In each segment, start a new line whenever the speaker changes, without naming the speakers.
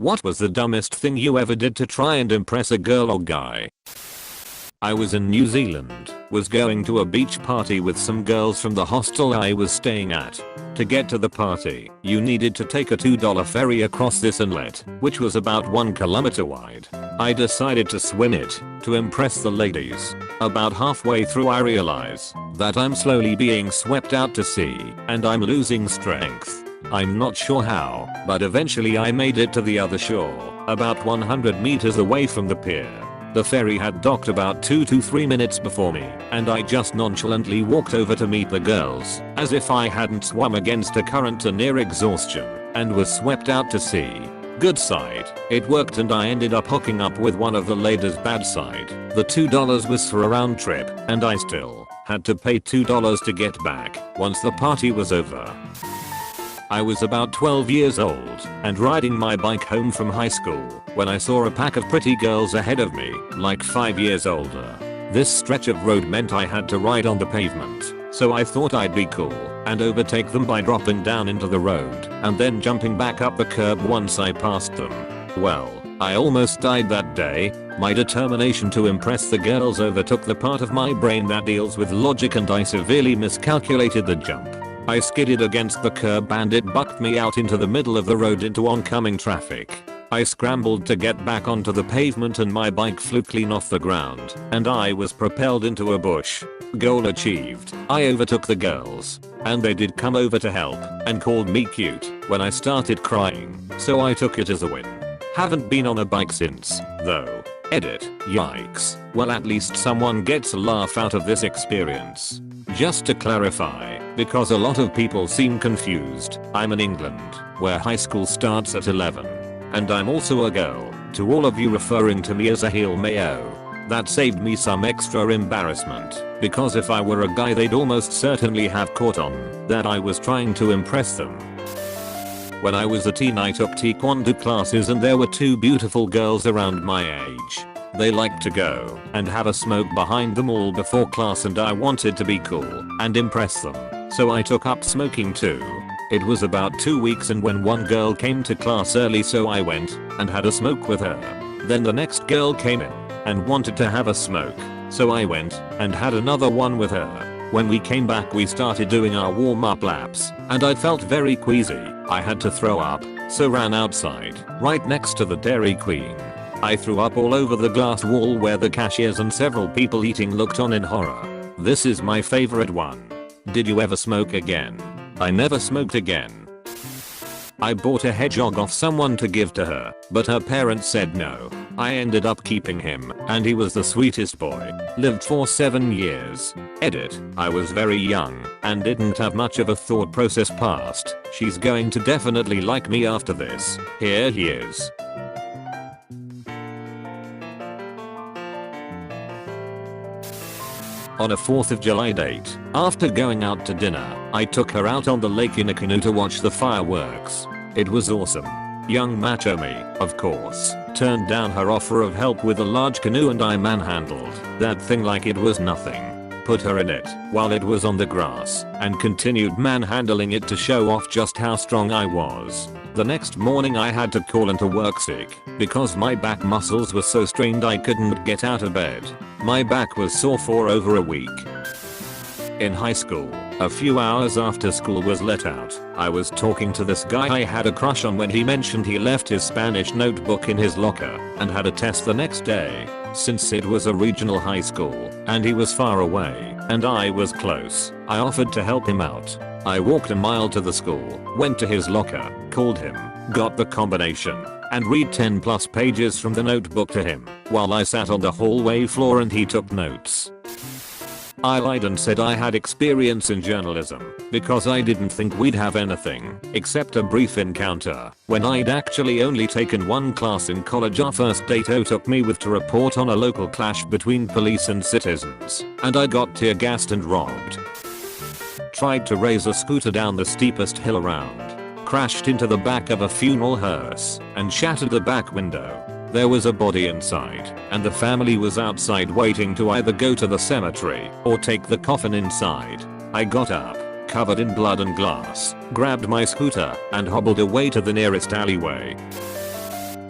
What was the dumbest thing you ever did to try and impress a girl or guy? I was in New Zealand, was going to a beach party with some girls from the hostel I was staying at. To get to the party, you needed to take a $2 ferry across this inlet, which was about 1 kilometer wide. I decided to swim it, to impress the ladies. About halfway through I realize that I'm slowly being swept out to sea, and I'm losing strength. I'm not sure how, but eventually I made it to the other shore, about 100 meters away from the pier. The ferry had docked about 2 to 3 minutes before me, and I just nonchalantly walked over to meet the girls, as if I hadn't swum against a current to near exhaustion, and was swept out to sea. Good side, it worked and I ended up hooking up with one of the ladies. Bad side, the $2 was for a round trip, and I still had to pay $2 to get back, once the party was over. I was about 12 years old and riding my bike home from high school when I saw a pack of pretty girls ahead of me, like 5 years older. This stretch of road meant I had to ride on the pavement, so I thought I'd be cool and overtake them by dropping down into the road and then jumping back up the curb once I passed them. Well, I almost died that day. My determination to impress the girls overtook the part of my brain that deals with logic, and I severely miscalculated the jump. I skidded against the curb and it bucked me out into the middle of the road into oncoming traffic. I scrambled to get back onto the pavement and my bike flew clean off the ground, and I was propelled into a bush. Goal achieved. I overtook the girls, and they did come over to help and called me cute when I started crying, so I took it as a win. Haven't been on a bike since, though. Edit. Yikes. Well, at least someone gets a laugh out of this experience. Just to clarify, because a lot of people seem confused, I'm in England, where high school starts at 11. And I'm also a girl, to all of you referring to me as a heel mayo. That saved me some extra embarrassment, because if I were a guy they'd almost certainly have caught on that I was trying to impress them. When I was a teen I took taekwondo classes and there were 2 beautiful girls around my age. They liked to go and have a smoke behind them all before class, and I wanted to be cool and impress them, so I took up smoking too. It was about 2 weeks, and when one girl came to class early, so I went and had a smoke with her. Then the next girl came in and wanted to have a smoke, so I went and had another one with her. When we came back we started doing our warm-up laps, and I felt very queasy. I had to throw up, so ran outside, right next to the Dairy Queen. I threw up all over the glass wall where the cashiers and several people eating looked on in horror. This is my favorite one. Did you ever smoke again? I never smoked again. I bought a hedgehog off someone to give to her, but her parents said no. I ended up keeping him, and he was the sweetest boy. Lived for 7 years. Edit. I was very young and didn't have much of a thought process past, she's going to definitely like me after this. Here he is. On a 4th of July date, after going out to dinner, I took her out on the lake in a canoe to watch the fireworks. It was awesome. Young macho me, of course, turned down her offer of help with a large canoe, and I manhandled that thing like it was nothing. Put her in it while it was on the grass and continued manhandling it to show off just how strong I was. The next morning I had to call into work sick because my back muscles were so strained I couldn't get out of bed. My back was sore for over a week. In high school, a few hours after school was let out, I was talking to this guy I had a crush on when he mentioned he left his Spanish notebook in his locker and had a test the next day. Since it was a regional high school and he was far away and I was close, I offered to help him out. I walked a mile to the school, went to his locker, called him, got the combination, and read 10+ pages from the notebook to him while I sat on the hallway floor and he took notes. I lied and said I had experience in journalism because I didn't think we'd have anything except a brief encounter when I'd actually only taken 1 class in college. Our first date took me with to report on a local clash between police and citizens, and I got tear gassed and robbed. Tried to race a scooter down the steepest hill around, crashed into the back of a funeral hearse and shattered the back window. There was a body inside, and the family was outside waiting to either go to the cemetery or take the coffin inside. I got up, covered in blood and glass, grabbed my scooter, and hobbled away to the nearest alleyway.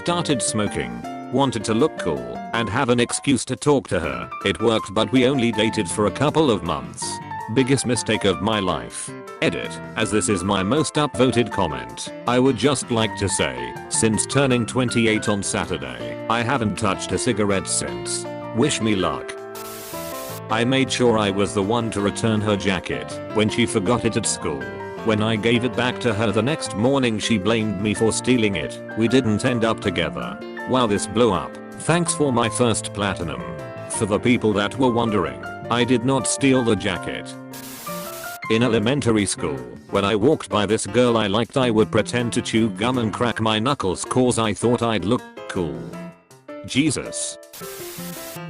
started smoking. Wanted to look cool and have an excuse to talk to her. It worked, but we only dated for a couple of months. Biggest mistake of my life. Edit. As this is my most upvoted comment, I would just like to say, since turning 28 on Saturday, I haven't touched a cigarette since. Wish me luck. I made sure I was the one to return her jacket when she forgot it at school. When I gave it back to her the next morning, she blamed me for stealing it. We didn't end up together. Wow, this blew up. Thanks for my first platinum. For the people that were wondering, I did not steal the jacket. In elementary school, when I walked by this girl I liked, I would pretend to chew gum and crack my knuckles cause I thought I'd look cool. Jesus.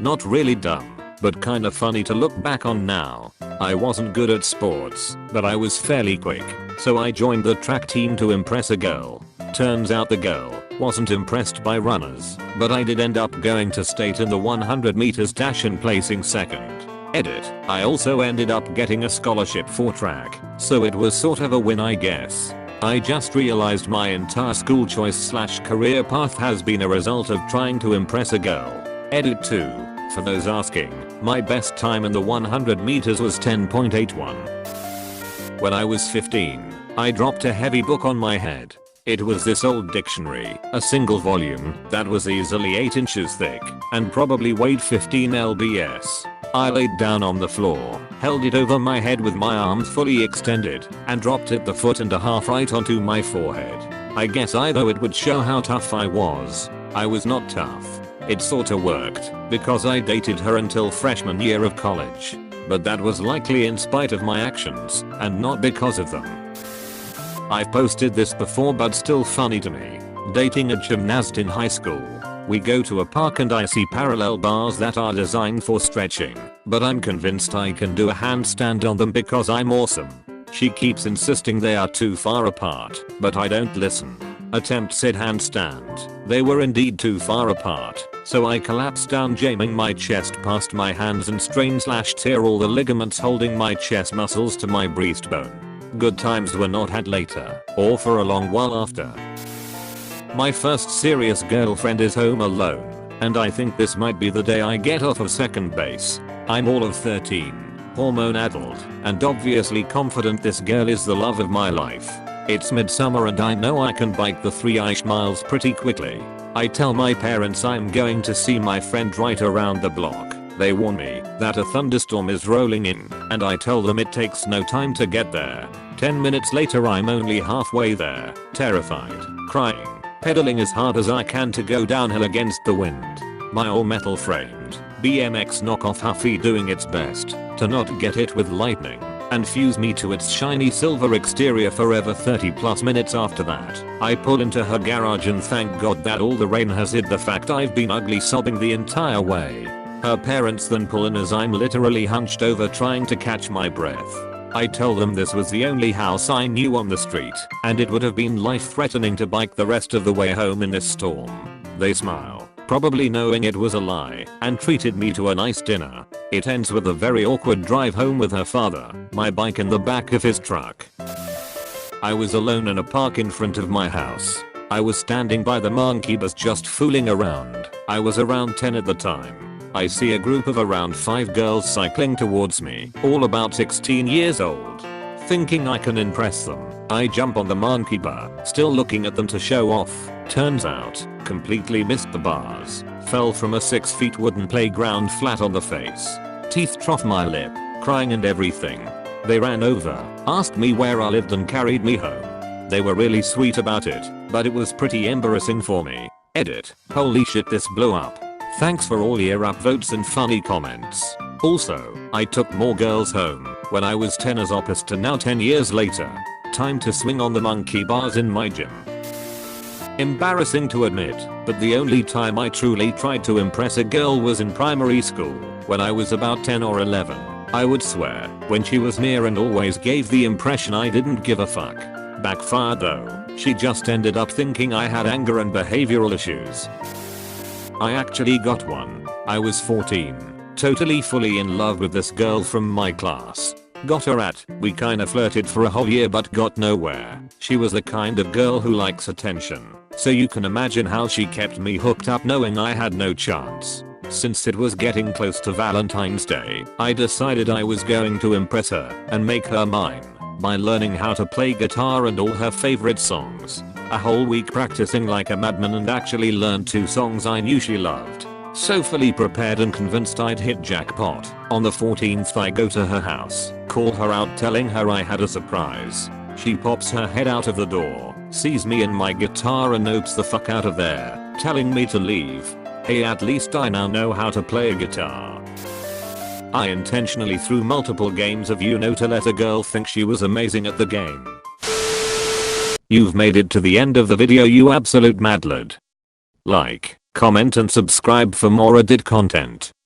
Not really dumb, but kinda funny to look back on now. I wasn't good at sports, but I was fairly quick, so I joined the track team to impress a girl. Turns out the girl wasn't impressed by runners, but I did end up going to state in the 100 meters dash and placing second. Edit. I also ended up getting a scholarship for track, so it was sort of a win, I guess. I just realized my entire school choice / career path has been a result of trying to impress a girl. Edit 2. For those asking, my best time in the 100 meters was 10.81. When I was 15, I dropped a heavy book on my head. It was this old dictionary, a single volume, that was easily 8 inches thick, and probably weighed 15 lbs. I laid down on the floor, held it over my head with my arms fully extended, and dropped it the foot and a half right onto my forehead. I guess either it would show how tough I was. I was not tough. It sorta worked, because I dated her until freshman year of college. But that was likely in spite of my actions, and not because of them. I've posted this before, but still funny to me. Dating a gymnast in high school. We go to a park and I see parallel bars that are designed for stretching, but I'm convinced I can do a handstand on them because I'm awesome. She keeps insisting they are too far apart, but I don't listen. Attempt said handstand. They were indeed too far apart, so I collapsed down, jamming my chest past my hands and strain / tear all the ligaments holding my chest muscles to my breastbone. Good times were not had later, or for a long while after. My first serious girlfriend is home alone, and I think this might be the day I get off of second base. I'm all of 13, hormone addled, and obviously confident this girl is the love of my life. It's midsummer and I know I can bike the 3-ish miles pretty quickly. I tell my parents I'm going to see my friend right around the block. They warn me that a thunderstorm is rolling in, and I tell them it takes no time to get there. 10 minutes later I'm only halfway there, terrified, crying, pedaling as hard as I can to go downhill against the wind. My all-metal framed BMX knockoff Huffy doing its best to not get hit with lightning and fuse me to its shiny silver exterior forever. 30+ minutes after that, I pull into her garage and thank God that all the rain has hid the fact I've been ugly sobbing the entire way. Her parents then pull in as I'm literally hunched over trying to catch my breath. I tell them this was the only house I knew on the street, and it would have been life-threatening to bike the rest of the way home in this storm. They smile, probably knowing it was a lie, and treated me to a nice dinner. It ends with a very awkward drive home with her father, my bike in the back of his truck. I was alone in a park in front of my house. I was standing by the monkey bus just fooling around. I was around 10 at the time. I see a group of around 5 girls cycling towards me, all about 16 years old. Thinking I can impress them, I jump on the monkey bar, still looking at them to show off. Turns out, completely missed the bars, fell from a 6 feet wooden playground flat on the face. Teeth trough my lip, crying and everything. They ran over, asked me where I lived and carried me home. They were really sweet about it, but it was pretty embarrassing for me. Edit. Holy shit, this blew up. Thanks for all your upvotes and funny comments. Also, I took more girls home when I was 10 as opposed to now 10 years later. Time to swing on the monkey bars in my gym. Embarrassing to admit, but the only time I truly tried to impress a girl was in primary school, when I was about 10 or 11. I would swear, when she was near and always gave the impression I didn't give a fuck. Backfired though, she just ended up thinking I had anger and behavioral issues. I actually got one. I was 14, totally fully in love with this girl from my class. Got her at, we kinda flirted for a whole year but got nowhere. She was the kind of girl who likes attention, So you can imagine how she kept me hooked up knowing I had no chance. Since it was getting close to Valentine's Day, I decided I was going to impress her and make her mine by learning how to play guitar and all her favorite songs. A whole week practicing like a madman and actually learned 2 songs I knew she loved. So fully prepared and convinced I'd hit jackpot. On the 14th I go to her house, call her out telling her I had a surprise. She pops her head out of the door, sees me and my guitar and nopes the fuck out of there, telling me to leave. Hey, at least I now know how to play a guitar. I intentionally threw multiple games of Uno to let a girl think she was amazing at the game. You've made it to the end of the video, you absolute mad lad. Like, comment and subscribe for more Reddit content.